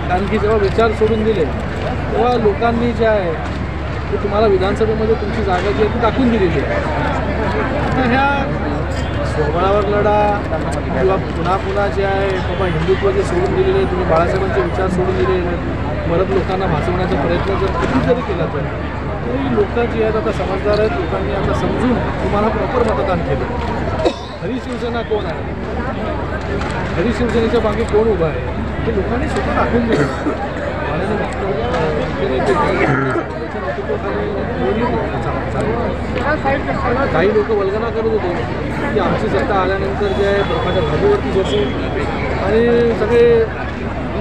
कारण की जेव्हा विचार सोडून दिले तेव्हा लोकांनी जे आहे ते तुम्हाला विधानसभेमध्ये तुमची जागा जी आहे ती दाखवून दिलेली आहे. तर ह्या स्वबळावर लढा किंवा पुन्हा जे आहे बाबा हिंदुत्व जे सोडून दिलेले आहे, तुम्ही बाळासाहेबांचे विचार सोडून दिलेले आहेत, परत लोकांना भासवण्याचा प्रयत्न जर किती जरी केला तरी लोक जी आहेत आता समजदार आहेत. लोकांनी आता समजून तुम्हाला प्रॉपर मतदान केलं. खरी शिवसेना कोण आहे, खरी शिवसेनेच्या मागे कोण उभं आहे हे लोकांनी स्वतः दाखवून दिलं. काही लोक वल्गना करत होते की आमची सत्ता आल्यानंतर जे आहे बर्फाच्या धाबीवरती बसू आणि सगळे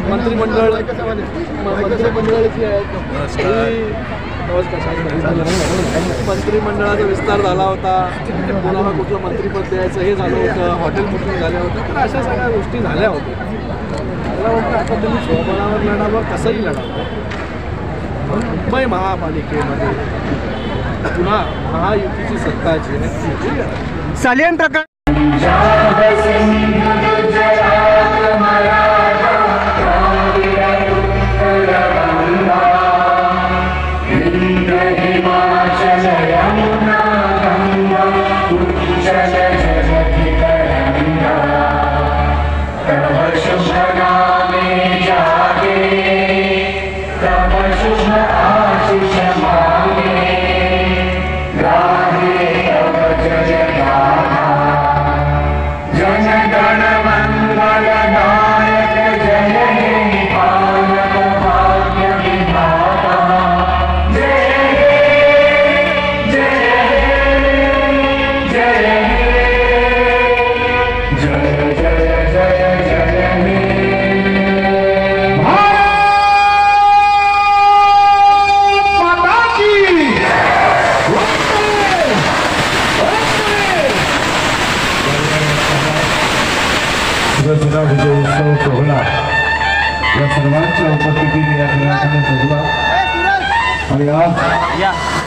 मंत्रिमंडळ जी आहेत प्रवास कसा झाला? मंत्रिमंडळाचा विस्तार झाला होता, कोणाला कुठलं मंत्रिपद द्यायचं हे झालं होतं, हॉटेल बुकिंग झाल्या होत्या, तर अशा सगळ्या गोष्टी झाल्या होत्या. मला वाटतं आता तुम्ही स्वबळावर लढावं, कसंही लढावं. मुंबई महापालिकेमध्ये पुन्हा महायुतीची सत्ता जी आहे सालियन प्रकार विजय उत्सव सोहळा या सर्वांच्या उपस्थितीने या ठिकाणी सजला आणि आज